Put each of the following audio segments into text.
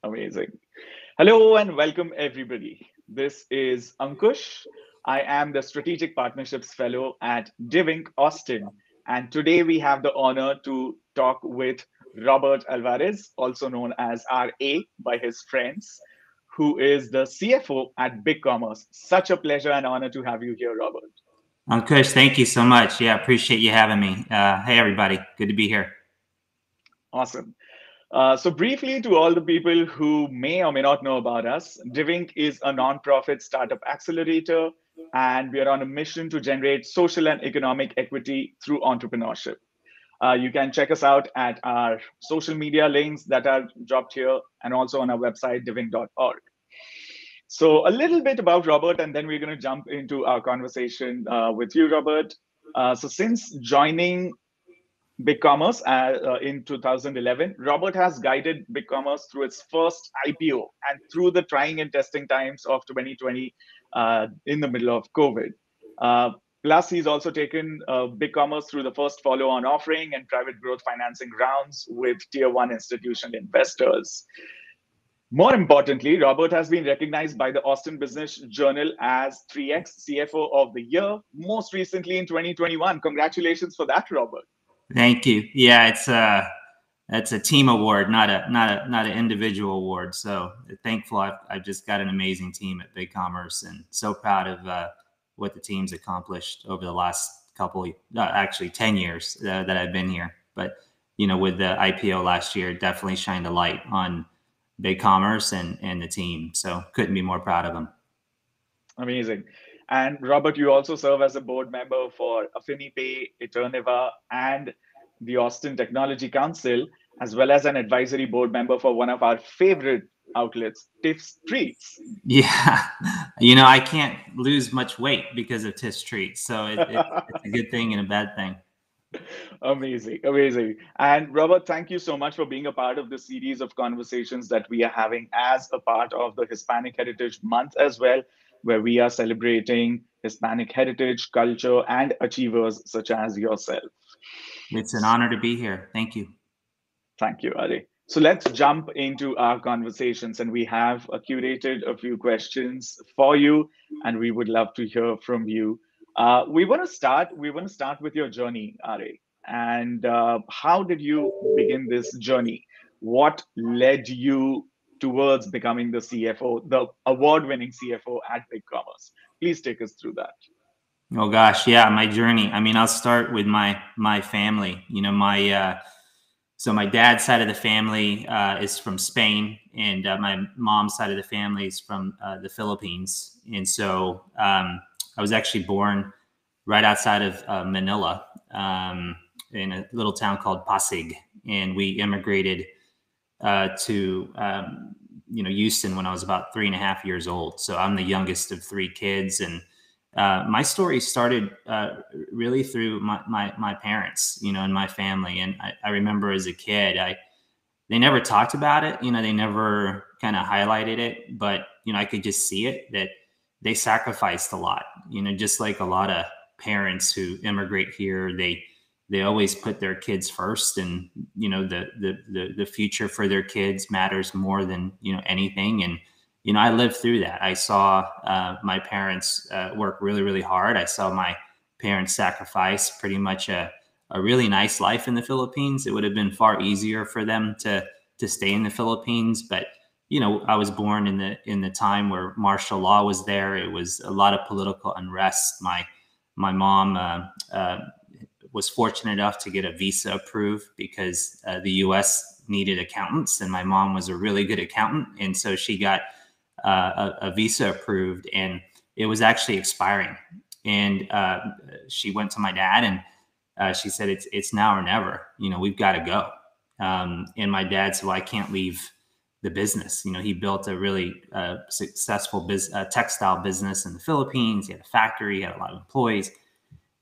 Amazing. Hello and welcome, everybody. This is Ankush. I am the Strategic Partnerships Fellow at DivInc Austin. And today we have the honor to talk with Robert Alvarez, also known as RA by his friends, who is the CFO at BigCommerce. Such a pleasure and honor to have you here, Robert. Kush, thank you so much. Yeah, appreciate you having me. Hey, everybody. Good to be here. Awesome. So, briefly, to all the people who may or may not know about us, DivInc is a nonprofit startup accelerator, and we are on a mission to generate social and economic equity through entrepreneurship. You can check us out at our social media links that are dropped here and also on our website, diving.org. So, a little bit about Robert, and then we're going to jump into our conversation with you, Robert. Since joining BigCommerce in 2011, Robert has guided BigCommerce through its first IPO and through the trying and testing times of 2020 in the middle of COVID. Uh, Plus, he's also taken BigCommerce through the first follow-on offering and private growth financing rounds with tier one institutional investors. More importantly, Robert has been recognized by the Austin Business Journal as 3X CFO of the Year, most recently in 2021. Congratulations for that, Robert. Thank you. Yeah, it's a team award, not an individual award. So thankful I've just got an amazing team at BigCommerce, and so proud of what the team's accomplished over the last actually 10 years that I've been here. But with the IPO last year, definitely shined a light on BigCommerce and the team. So couldn't be more proud of them. Amazing. And Robert, you also serve as a board member for AffiniPay, Eterniva, and the Austin Technology Council, as well as an advisory board member for one of our favorite outlets, Tiff's Treats. Yeah, I can't lose much weight because of Tiff's Treats. So it's a good thing and a bad thing. Amazing, amazing. And Robert, thank you so much for being a part of the series of conversations that we are having as a part of the Hispanic Heritage Month as well, where we are celebrating Hispanic heritage, culture, and achievers such as yourself. It's an honor to be here. Thank you. Thank you, Ari. So let's jump into our conversations, and we have curated a few questions for you, and we would love to hear from you. We want to start. We want to start with your journey, Ari, and how did you begin this journey? What led you towards becoming the CFO, the award-winning CFO at BigCommerce? Please take us through that. Oh gosh, yeah, my journey. I mean, I'll start with my family. So my dad's side of the family is from Spain, and my mom's side of the family is from the Philippines. And so I was actually born right outside of Manila, in a little town called Pasig, and we immigrated to Houston when I was about 3.5 years old. So I'm the youngest of three kids, and my story started really through my parents, and my family. And I remember as a kid, they never talked about it, they never kind of highlighted it, but I could just see it that they sacrificed a lot, just like a lot of parents who immigrate here. They always put their kids first, and the future for their kids matters more than anything. And I lived through that. I saw my parents work really, really hard. I saw my parents sacrifice pretty much a really nice life in the Philippines. It would have been far easier for them to stay in the Philippines, but I was born in the time where martial law was there. It was a lot of political unrest. My mom was fortunate enough to get a visa approved because the U.S. needed accountants, and my mom was a really good accountant, and so she got a visa approved, and it was actually expiring. And she went to my dad, and she said, "It's now or never. We've got to go." And my dad said, "Well, I can't leave the business." He built a really successful textile business in the Philippines. He had a factory, he had a lot of employees.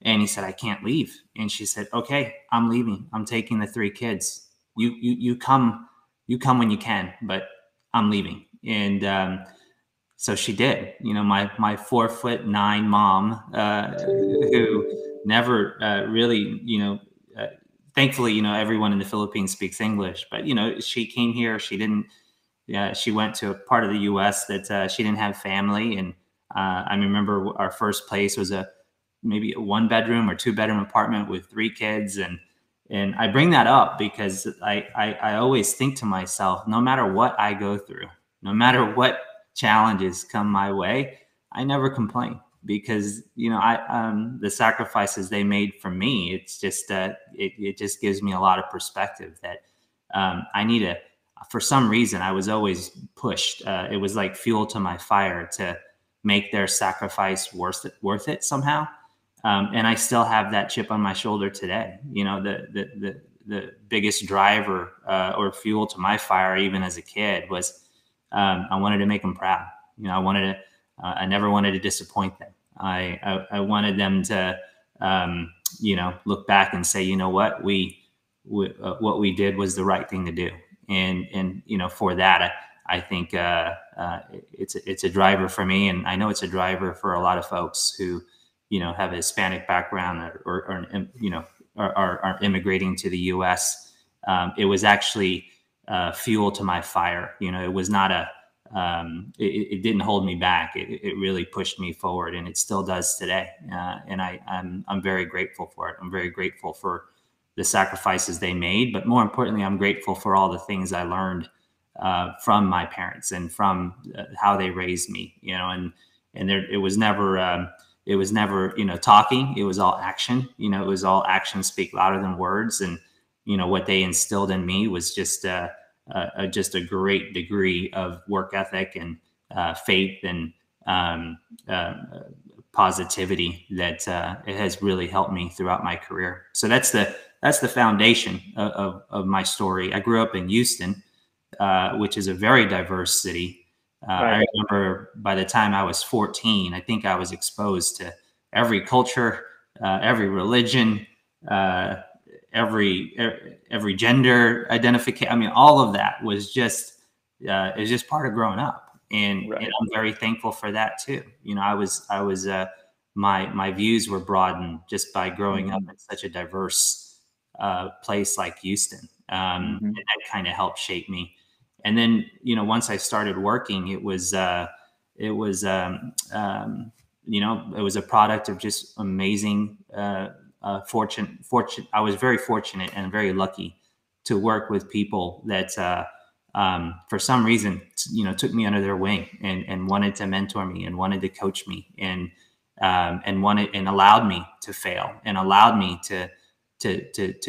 And he said, "I can't leave." And she said, "Okay, I'm leaving. I'm taking the three kids. You come when you can, but I'm leaving." And so she did. My 4'9" mom, who never really, thankfully, everyone in the Philippines speaks English, but she came here. She didn't Yeah, she went to a part of the U.S. that she didn't have family, and I remember our first place was maybe a 1-bedroom or 2-bedroom apartment with 3 kids, and I bring that up because I always think to myself, no matter what I go through, no matter what challenges come my way, I never complain, because the sacrifices they made for me, it's just it just gives me a lot of perspective that I need to. For some reason, I was always pushed. It was like fuel to my fire to make their sacrifice worth it somehow. And I still have that chip on my shoulder today. The biggest driver or fuel to my fire, even as a kid, was I wanted to make them proud. I never wanted to disappoint them. I wanted them to, look back and say, you know what, what we did was the right thing to do. And for that, I think it's a driver for me, and I know it's a driver for a lot of folks who have a Hispanic background or are immigrating to the U.S. It was actually fuel to my fire. It was not it didn't hold me back. It really pushed me forward, and it still does today. And I'm very grateful for it. I'm very grateful for the sacrifices they made, but more importantly, I'm grateful for all the things I learned from my parents and from how they raised me. It was never talking. It was all action. It was all actions speak louder than words. And what they instilled in me was just a great degree of work ethic and faith and positivity that it has really helped me throughout my career. So that's the foundation of my story. I grew up in Houston, which is a very diverse city. Right. I remember by the time I was 14, I think I was exposed to every culture, every religion, every gender identification. I mean, all of that was just part of growing up, and I'm very thankful for that too. My views were broadened just by growing up in such a diverse place like Houston, and that kind of helped shape me. And then, once I started working, it was a product of just amazing fortune. I was very fortunate and very lucky to work with people that, for some reason, took me under their wing and wanted to mentor me and wanted to coach me and allowed me to fail and allowed me to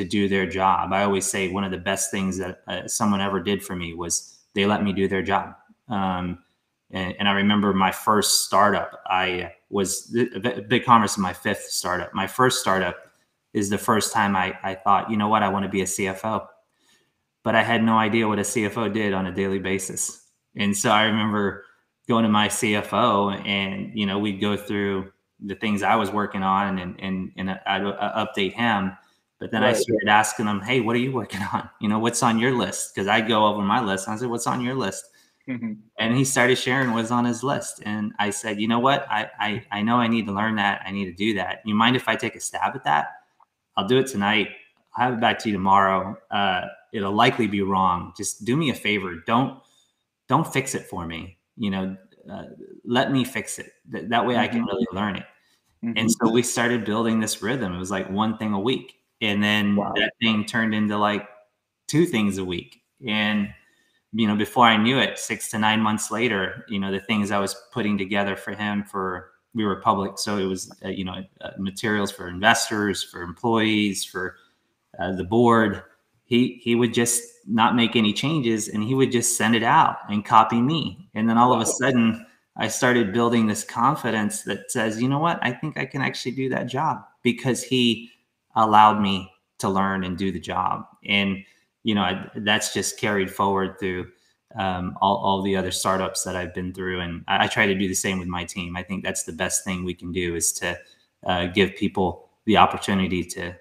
do their job. I always say one of the best things that someone ever did for me was they let me do their job. And I remember my first startup, BigCommerce is my 5th startup. My first startup is the first time I thought, you know what, I want to be a CFO. But I had no idea what a CFO did on a daily basis. And so I remember going to my CFO and, we'd go through the things I was working on and I'd update him. But then I started asking him, hey, what are you working on? What's on your list? Because I'd go over my list and I said, what's on your list? And he started sharing what's on his list. And I said, you know what? I know I need to learn that. I need to do that. You mind if I take a stab at that? I'll do it tonight. I'll have it back to you tomorrow. It'll likely be wrong. Just do me a favor. Don't fix it for me. Let me fix it. That way I can really learn it. And so we started building this rhythm. It was like one thing a week. And then that thing turned into like 2 things a week. And, before I knew it, 6 to 9 months later, the things I was putting together for him we were public. So it was, materials for investors, for employees, for the board. He would just not make any changes and he would just send it out and copy me. And then all of a sudden I started building this confidence that says, you know what, I think I can actually do that job because he allowed me to learn and do the job. And, that's just carried forward through all the other startups that I've been through. And I try to do the same with my team. I think that's the best thing we can do is to give people the opportunity to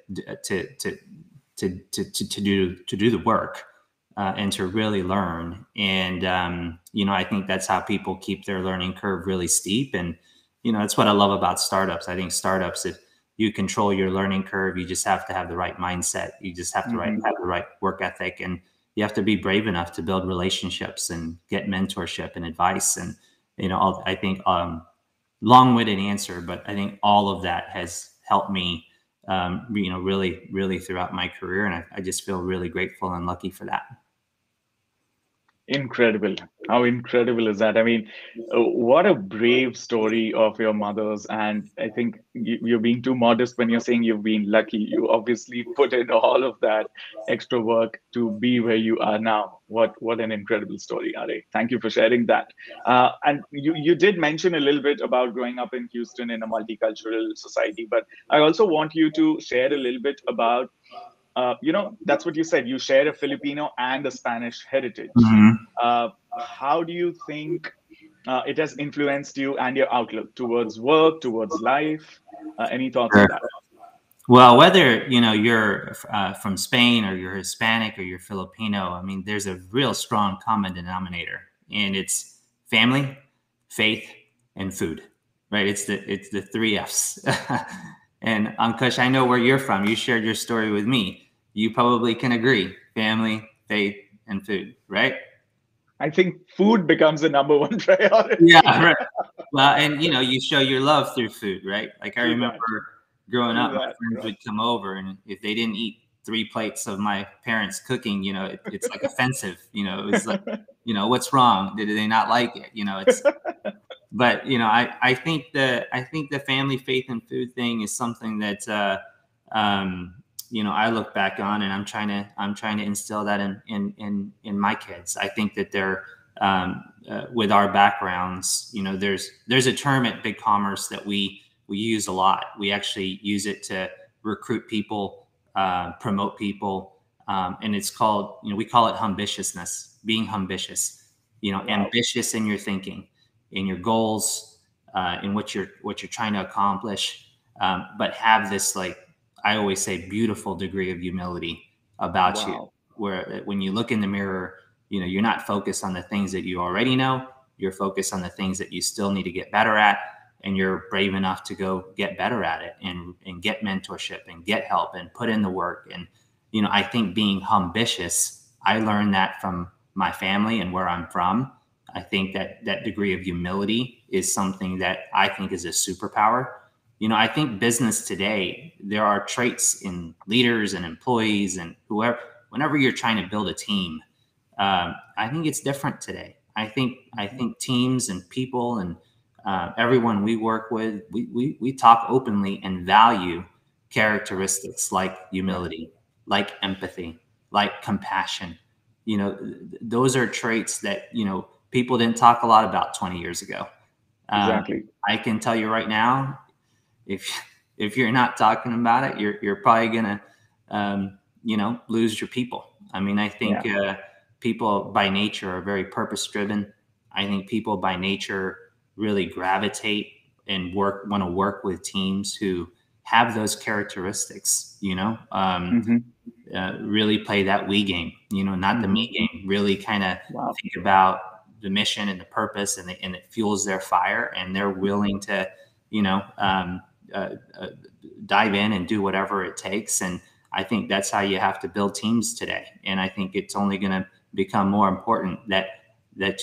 do the work and to really learn. And, I think that's how people keep their learning curve really steep. And, that's what I love about startups. I think startups, if you control your learning curve, you just have to have the right mindset. You just have to have the right work ethic. And you have to be brave enough to build relationships and get mentorship and advice. And, I think, long-winded answer, but I think all of that has helped me, really, really throughout my career. And I just feel really grateful and lucky for that. Incredible. How incredible is that? I mean, what a brave story of your mother's. And I think you're being too modest when you're saying you've been lucky. You obviously put in all of that extra work to be where you are now. What an incredible story, Are. Thank you for sharing that. And you did mention a little bit about growing up in Houston in a multicultural society, but I also want you to share a little bit about that's what you said. You share a Filipino and a Spanish heritage. Mm-hmm. How do you think it has influenced you and your outlook towards work, towards life? Any thoughts on Sure. that? Well, whether you're from Spain or you're Hispanic or you're Filipino, I mean, there's a real strong common denominator, and it's family, faith, and food. Right? It's the three Fs. And Ankush, I know where you're from. You shared your story with me. You probably can agree: family, faith, and food. Right? I think food becomes the number one Yeah. priority. Right. Well, and you show your love through food, right? Like I True remember that. growing True up, my that. friends would come over, and if they didn't eat 3 plates of my parents' cooking, it's like offensive. It was like, what's wrong? Did they not like it? But I think the family, faith, and food thing is something that I look back on, and I'm trying to instill that in my kids. I think that they're with our backgrounds, there's a term at BigCommerce that we use a lot. We actually use it to recruit people, promote people, and it's called, we call it ambitiousness, being ambitious. Wow. Ambitious in your thinking, in your goals, in what you're trying to accomplish, but have this, like I always say, beautiful degree of humility about you, Wow. where when you look in the mirror, you're not focused on the things that you already know. You're focused on the things that you still need to get better at, and you're brave enough to go get better at it and get mentorship and get help and put in the work. And, I think being ambitious, I learned that from my family and where I'm from. I think that degree of humility is something that I think is a superpower. I think business today, there are traits in leaders and employees and whoever, whenever you're trying to build a team, I think it's different today. I think teams and people and everyone we work with, we talk openly and value characteristics like humility, like empathy, like compassion. Those are traits that people didn't talk a lot about 20 years ago. Exactly. I can tell you right now, if you're not talking about it, you're probably gonna lose your people. I mean, I think people by nature are very purpose driven. I think people by nature really gravitate and want to work with teams who have those characteristics. Really play that we game. Not the me game. Really kind of think about the mission and the purpose, and it fuels their fire, and they're willing to dive in and do whatever it takes. And I think that's how you have to build teams today. And I think it's only going to become more important that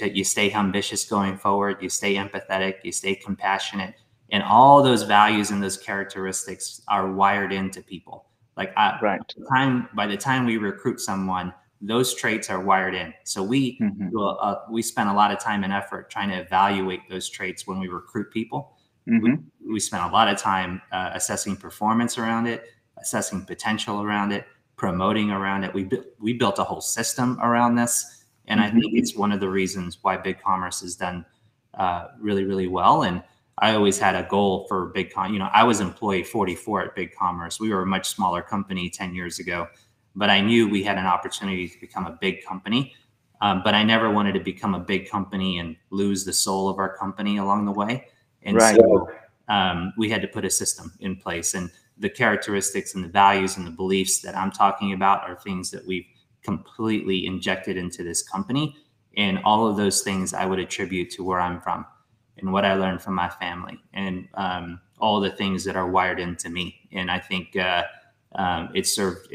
you stay ambitious going forward, you stay empathetic, you stay compassionate, and all those values and those characteristics are wired into people. Like by the time we recruit someone, those traits are wired in. So we spend a lot of time and effort trying to evaluate those traits when we recruit people. We spent a lot of time assessing performance around it, assessing potential around it, promoting around it. We built a whole system around this, and I think it's one of the reasons why BigCommerce has done really, really well. And I always had a goal for BigCommerce. I was employee 44 at BigCommerce. We were a much smaller company 10 years ago, but I knew we had an opportunity to become a big company. But I never wanted to become a big company and lose the soul of our company along the way. And so we had to put a system in place, and the characteristics and the values and the beliefs that I'm talking about are things that we've completely injected into this company. And all of those things I would attribute to where I'm from and what I learned from my family, and all the things that are wired into me. And I think it served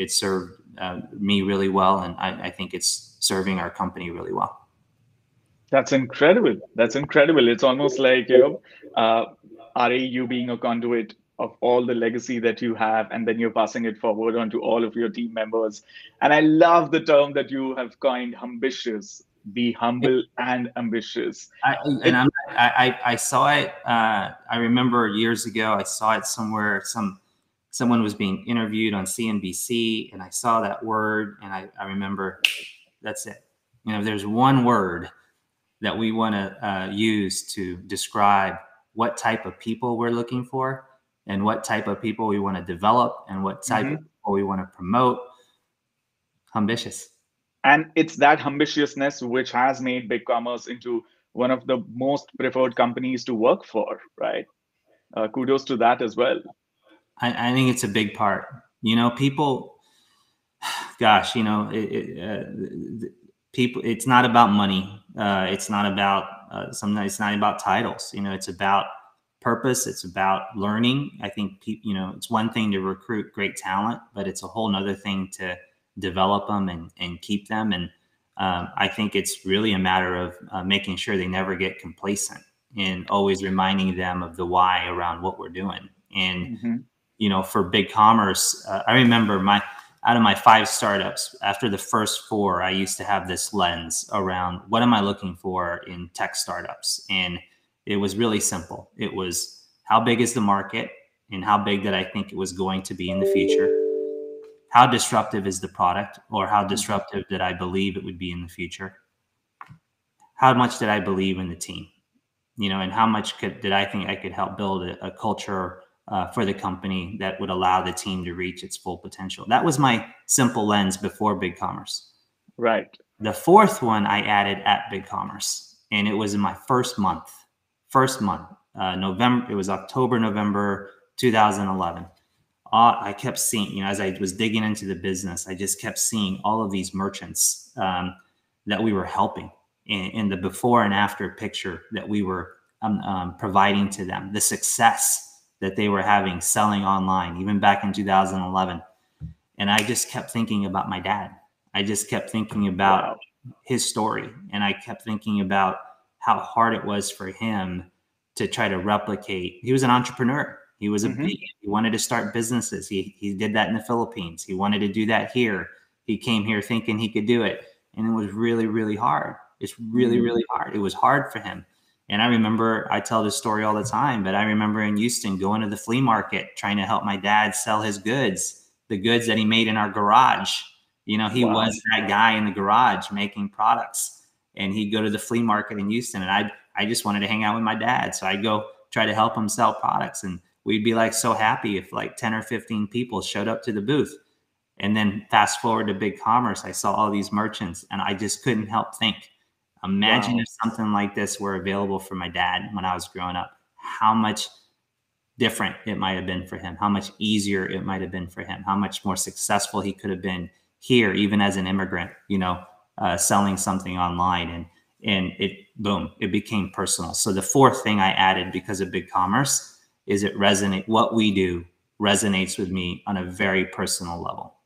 me really well, and I think it's serving our company really well. That's incredible. That's incredible. It's almost like, RA, you being a conduit of all the legacy that you have, and then you're passing it forward onto all of your team members. And I love the term that you have coined, ambitious. Be humble and ambitious. And It, I saw it. I remember years ago, I saw it somewhere. Someone was being interviewed on CNBC, and I saw that word, and I remember that's it. There's one word that we want to use to describe what type of people we're looking for, and what type of people we want to develop, and what type of people we want to promote. Ambitious. And it's that ambitiousness which has made BigCommerce into one of the most preferred companies to work for, right? Kudos to that as well. I think it's a big part. People, gosh, people. It's not about money. It's not about sometimes it's not about titles. It's about purpose. It's about learning. I think it's one thing to recruit great talent, but it's a whole nother thing to develop them and keep them. And I think it's really a matter of making sure they never get complacent, and always reminding them of the why around what we're doing. And for BigCommerce, I remember out of my 5 startups, after the first 4, I used to have this lens around what am I looking for in tech startups, and it was really simple. It was, how big is the market, and how big did I think it was going to be in the future? How disruptive is the product, or how disruptive did I believe it would be in the future? How much did I believe in the team? And how much did I think I could help build a culture for the company that would allow the team to reach its full potential? That was my simple lens before BigCommerce. Right. The 4th one I added at BigCommerce, and it was in my first month, November. It was October, November 2011. I kept seeing, as I was digging into the business, I just kept seeing all of these merchants that we were helping, in the before and after picture that we were providing to them, the success that they were having selling online, even back in 2011. And I just kept thinking about my dad. I just kept thinking about his story. And I kept thinking about how hard it was for him to try to replicate. He was an entrepreneur. He was he wanted to start businesses. He did that in the Philippines. He wanted to do that here. He came here thinking he could do it. And it was really, really hard. It's really, really hard. It was hard for him. And I remember, I tell this story all the time, but I remember in Houston going to the flea market, trying to help my dad sell his goods, the goods that he made in our garage. He was that guy in the garage making products, and he'd go to the flea market in Houston, and I just wanted to hang out with my dad. So I'd go try to help him sell products, and we'd be like so happy if like 10 or 15 people showed up to the booth. And then fast forward to BigCommerce, I saw all these merchants, and I just couldn't help think, imagine if something like this were available for my dad when I was growing up, how much different it might have been for him, how much easier it might have been for him, how much more successful he could have been here, even as an immigrant, selling something online. And it became personal. So the 4th thing I added because of BigCommerce is what we do resonates with me on a very personal level,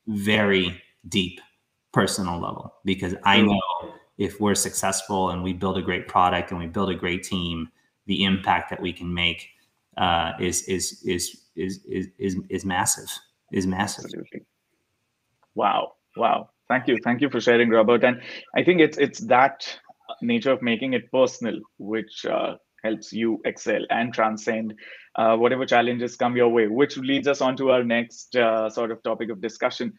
very deep personal level, because I know if we're successful and we build a great product and we build a great team, the impact that we can make is massive. Is massive. Absolutely. Wow. Thank you for sharing, Robert. And I think it's that nature of making it personal which helps you excel and transcend whatever challenges come your way, which leads us on to our next sort of topic of discussion.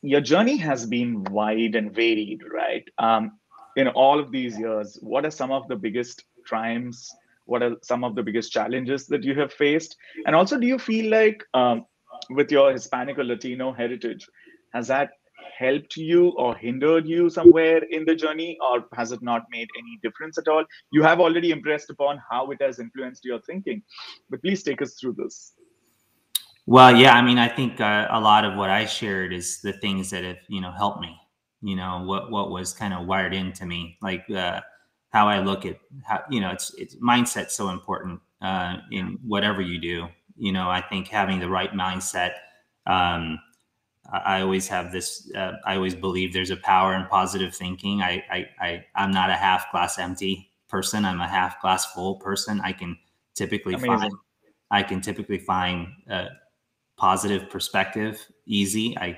Your journey has been wide and varied, right? In all of these years, what are some of the biggest triumphs? What are some of the biggest challenges that you have faced? And also, do you feel like with your Hispanic or Latino heritage, has that helped you or hindered you somewhere in the journey, or has it not made any difference at all? You have already impressed upon how it has influenced your thinking, but please take us through this. Well, yeah, I mean, I think a lot of what I shared is the things that have, helped me, what was kind of wired into me, like how I look at how, it's mindset's so important in whatever you do. I think having the right mindset, I always have this. I always believe there's a power in positive thinking. I'm not a half glass empty person. I'm a half glass full person. I can typically Amazing. find positive perspective easy. Uh,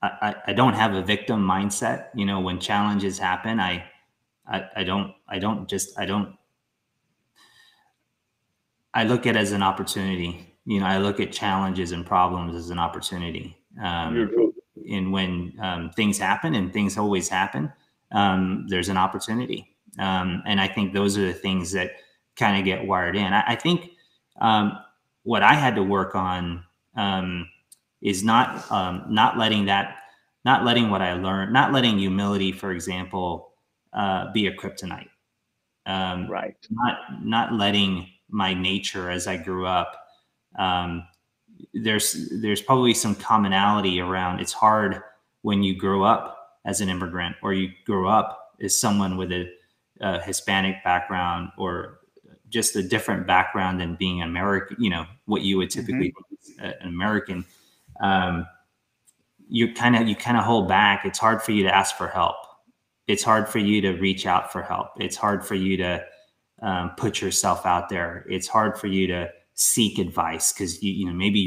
I don't have a victim mindset. You know, when challenges happen, I look at it as an opportunity. You know, I look at challenges and problems as an opportunity. Beautiful. And when things happen, and things always happen, there's an opportunity. And I think those are the things that kind of get wired in. I think what I had to work on is not letting what I learned, not letting humility, for example, be a kryptonite. Right. Not letting my nature as I grew up. There's probably some commonality around. It's hard when you grow up as an immigrant, or you grow up as someone with a Hispanic background, or just a different background than being American. You know, what you would typically an American. You kind of hold back. It's hard for you to ask for help. It's hard for you to reach out for help. It's hard for you to put yourself out there. It's hard for you to seek advice, because you know, maybe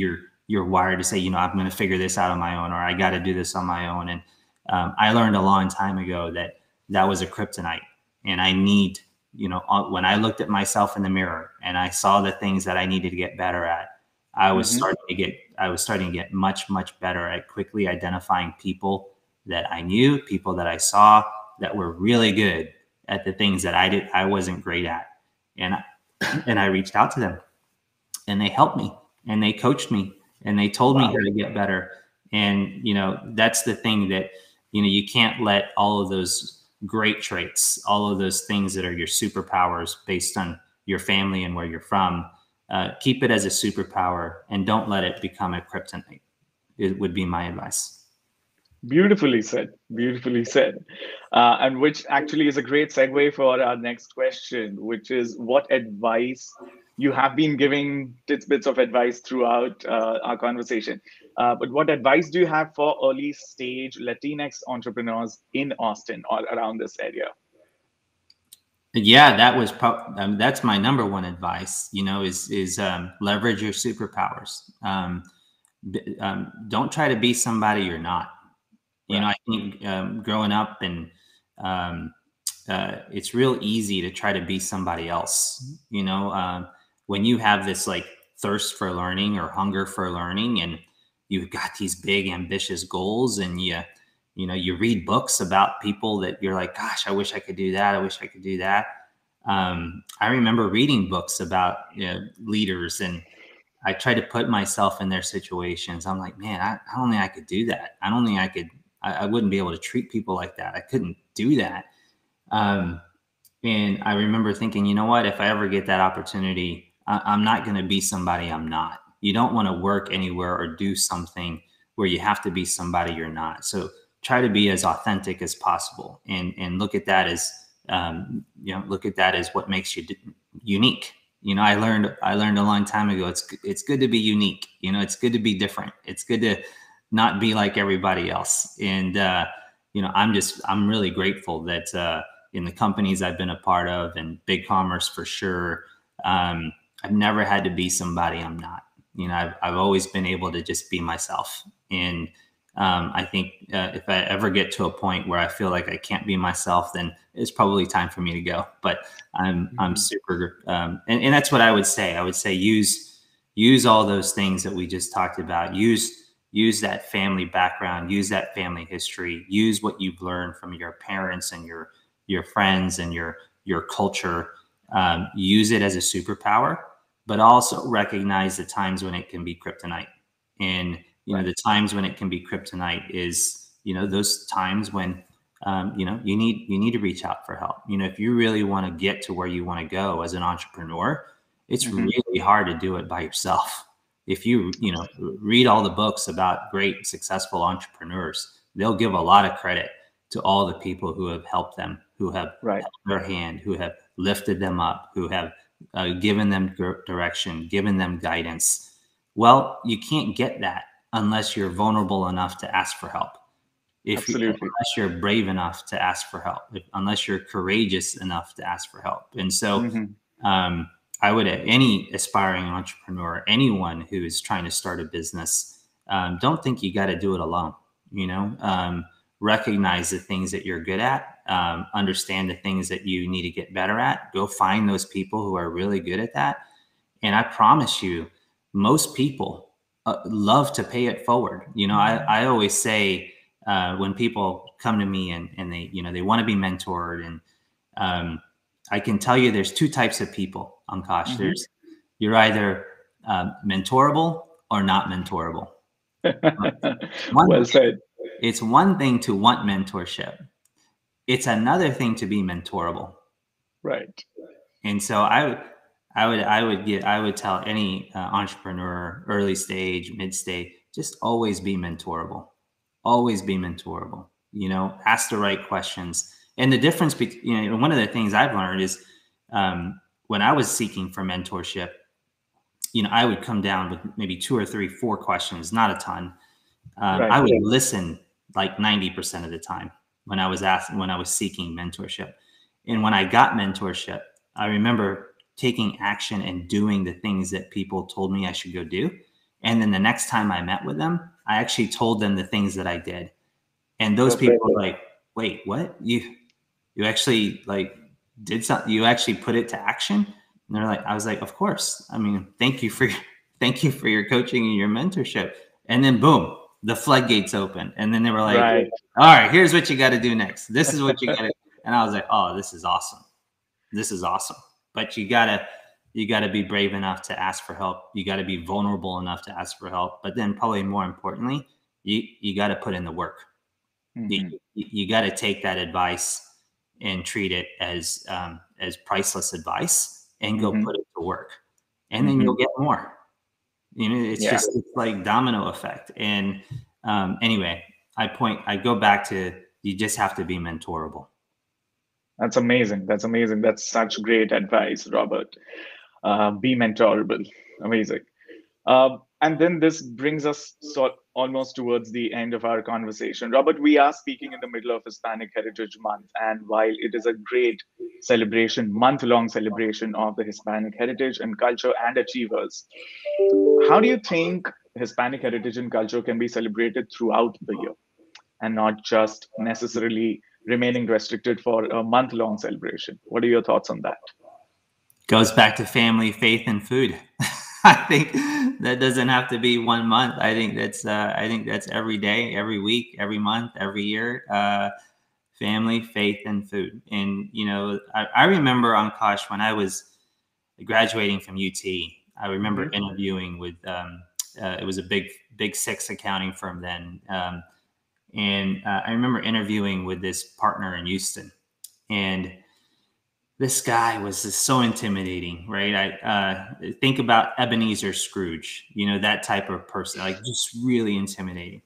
you're wired to say, you know, I'm going to figure this out on my own, or I got to do this on my own. And I learned a long time ago that was a kryptonite, and I need, you know, when I looked at myself in the mirror and I saw the things that I needed to get better at, I was starting to get much better at quickly identifying people that I knew, people that I saw that were really good at the things that I wasn't great at. And I reached out to them, and they helped me, and they coached me, and they told me how to get better. And, you know, that's the thing that, you know, you can't let all of those great traits, all of those things that are your superpowers based on your family and where you're from, keep it as a superpower, and don't let it become a kryptonite. It would be my advice. Beautifully said. Beautifully said. And which actually is a great segue for our next question, which is what advice you have been giving tidbits of advice throughout our conversation. But what advice do you have for early stage Latinx entrepreneurs in Austin or around this area? Yeah, that's my number one advice. You know, is leverage your superpowers. Don't try to be somebody you're not. You know, I think growing up, and it's real easy to try to be somebody else. You know, when you have this like thirst for learning or hunger for learning, and you've got these big ambitious goals, and you know, you read books about people that you're like, gosh, I wish I could do that. I wish I could do that. I remember reading books about, you know, leaders, and I try to put myself in their situations. I'm like, man, I don't think I could do that. I don't think I wouldn't be able to treat people like that. I couldn't do that. And I remember thinking, you know what, if I ever get that opportunity, I'm not going to be somebody I'm not. You don't want to work anywhere or do something where you have to be somebody you're not. So try to be as authentic as possible, and look at that as, you know, look at that as what makes you unique. You know, I learned a long time ago, it's good to be unique. You know, it's good to be different. It's good to not be like everybody else. And, you know, I'm really grateful that in the companies I've been a part of, and BigCommerce for sure, I've never had to be somebody I'm not. You know, I've always been able to just be myself. And I think if I ever get to a point where I feel like I can't be myself, then it's probably time for me to go. But I'm super, and that's what I would say. I would say use all those things that we just talked about. Use that family background, use that family history, use what you've learned from your parents and your friends and your culture. Use it as a superpower, but also recognize the times when it can be kryptonite. And you know, the times when it can be kryptonite is, you know, those times when you know, you need to reach out for help. You know, if you really want to get to where you want to go as an entrepreneur, it's really hard to do it by yourself. If you know, read all the books about great successful entrepreneurs, they'll give a lot of credit to all the people who have helped them, who have held their hand, who have lifted them up, who have given them direction, given them guidance. Well, you can't get that unless you're vulnerable enough to ask for help. Absolutely. Unless you're brave enough to ask for help, unless you're courageous enough to ask for help. And so I would, any aspiring entrepreneur, anyone who is trying to start a business, don't think you got to do it alone. Recognize the things that you're good at, understand the things that you need to get better at, go find those people who are really good at that. And I promise you, most people love to pay it forward. I always say, when people come to me and they want to be mentored, and I can tell you there's two types of people, Ankash. You're either mentorable or not mentorable. Well said. It's one thing to want mentorship. It's another thing to be mentorable. Right. And so I would tell any entrepreneur, early stage, mid stage, just always be mentorable. Always be mentorable. Ask the right questions. And the difference between, one of the things I've learned is when I was seeking for mentorship, I would come down with maybe 2 or 3, 4 questions, not a ton. Right. I would listen like 90% of the time when I was seeking mentorship. And when I got mentorship, I remember taking action and doing the things that people told me I should go do. And then the next time I met with them, I actually told them the things that I did. And those people were like, wait, what? You actually did something? You actually put it to action? And I was like, of course. I mean, thank you for your coaching and your mentorship. And then boom, the floodgates open. And then they were like, all right, here's what you got to do next. This is what you got to do. And I was like, oh, this is awesome. This is awesome. But you gotta be brave enough to ask for help. You got to be vulnerable enough to ask for help. But then probably more importantly, you got to put in the work. You got to take that advice and treat it as priceless advice and go put it to work. And then you'll get more. It's like domino effect. And anyway, I go back to, you just have to be mentorable. That's amazing. That's such great advice, Robert. Be mentorable. Amazing. And then this brings us almost towards the end of our conversation. Robert, we are speaking in the middle of Hispanic Heritage Month. And while it is a great celebration, month-long celebration of the Hispanic heritage and culture and achievers, how do you think Hispanic heritage and culture can be celebrated throughout the year and not just necessarily remaining restricted for a month-long celebration? What are your thoughts on that? Goes back to family, faith, and food. I think that doesn't have to be 1 month. I think that's every day, every week, every month, every year. Family, faith, and food. And I remember, Ankash, when I was graduating from UT, I remember interviewing with it was a big 6 accounting firm then. And I remember interviewing with this partner in Houston, and this guy was just so intimidating, right? I think about Ebenezer Scrooge, that type of person, like just really intimidating.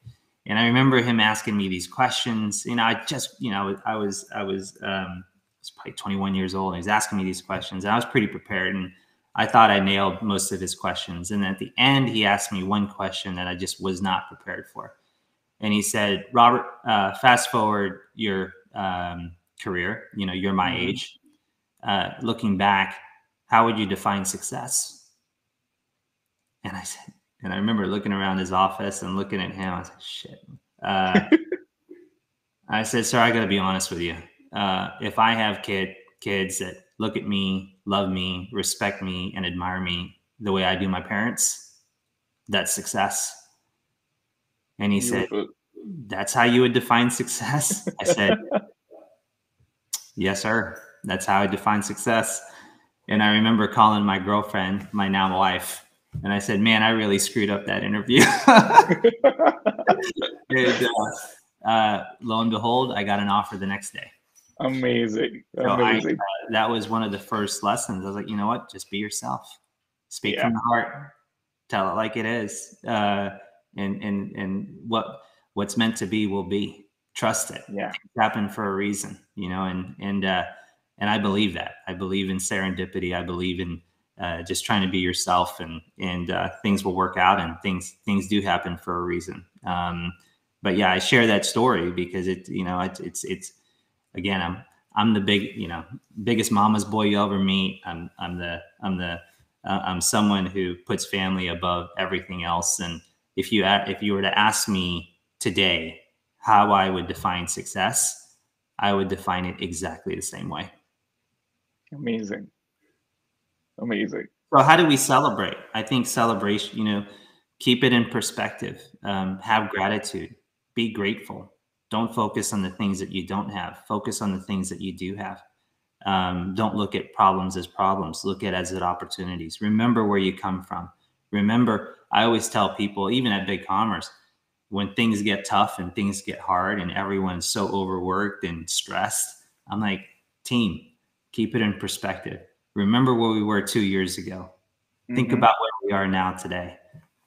And I remember him asking me these questions. I was probably 21 years old, and he was asking me these questions, and I was pretty prepared, and I thought I nailed most of his questions. And at the end, he asked me one question that I just was not prepared for. And he said, Robert, fast forward your career, you're my age. Looking back, how would you define success? And I said, and I remember looking around his office and looking at him. I was like, shit. I said, sir, I got to be honest with you. If I have kids that look at me, love me, respect me, and admire me the way I do my parents, that's success. And he said, that's how you would define success? I said, yes, sir. That's how I define success. And I remember calling my girlfriend, my now wife, and I said, man, I really screwed up that interview. And, lo and behold, I got an offer the next day. Amazing. So that was one of the first lessons. I was like, you know what? Just be yourself. Speak from the heart. Tell it like it is. And what's meant to be will be. Trust it. Yeah. It's happened for a reason, and I believe that. I believe in serendipity. I believe in just trying to be yourself, and things will work out, and things do happen for a reason. But yeah, I share that story because it's again, I'm the biggest mama's boy you'll ever meet. I'm someone who puts family above everything else. And if you were to ask me today how I would define success, I would define it exactly the same way. Amazing. Amazing. So how do we celebrate? I think celebration, keep it in perspective. Have gratitude. Be grateful. Don't focus on the things that you don't have. Focus on the things that you do have. Don't look at problems as problems. Look at as opportunities. Remember where you come from. Remember, I always tell people, even at BigCommerce, when things get tough and things get hard and everyone's so overworked and stressed, I'm like, team, keep it in perspective. Remember where we were 2 years ago. Think about where we are now today.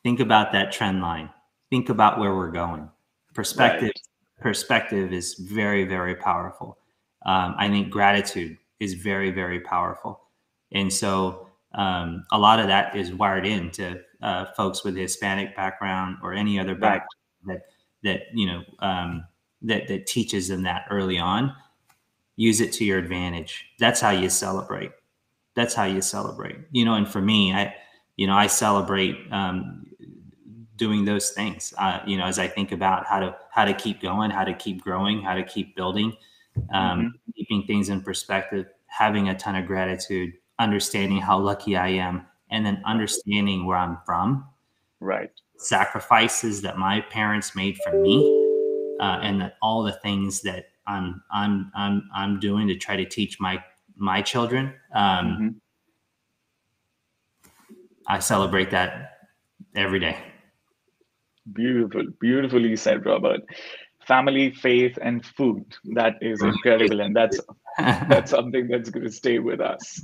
Think about that trend line. Think about where we're going. Perspective is very, very powerful. I think gratitude is very, very powerful. And so a lot of that is wired into folks with a Hispanic background or any other background that teaches them that early on. Use it to your advantage. That's how you celebrate. That's how you celebrate. And for me, I celebrate doing those things. As I think about how to keep going, how to keep growing, how to keep building, keeping things in perspective, having a ton of gratitude, understanding how lucky I am, and then understanding where I'm from. Right. Sacrifices that my parents made for me, and that all the things that I'm doing to try to teach my children. I celebrate that every day. Beautiful. Beautifully said, Robert. Family, faith, and food. That is incredible. And that's something that's going to stay with us.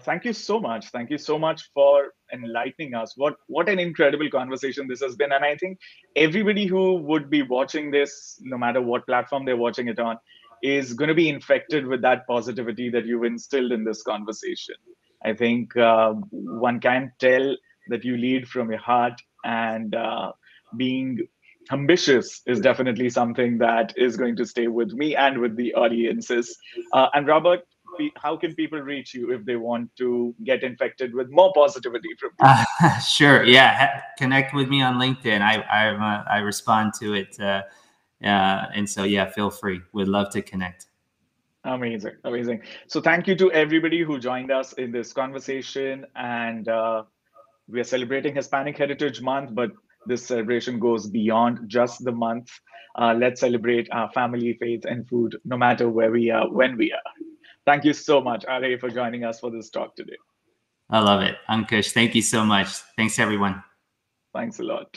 Thank you so much. Thank you so much for enlightening us. What an incredible conversation this has been. And I think everybody who would be watching this, no matter what platform they're watching it on, is going to be infected with that positivity that you've instilled in this conversation. I think one can tell that you lead from your heart, and being ambitious is definitely something that is going to stay with me and with the audiences. And Robert, how can people reach you if they want to get infected with more positivity from you? Sure. Yeah. Connect with me on LinkedIn. I respond to it. And so, yeah, feel free. We'd love to connect. Amazing. Amazing. So thank you to everybody who joined us in this conversation. And we are celebrating Hispanic Heritage Month, but this celebration goes beyond just the month. Let's celebrate our family, faith, and food, no matter where we are, when we are. Thank you so much, Are, for joining us for this talk today. I love it. Ankush, thank you so much. Thanks, everyone. Thanks a lot.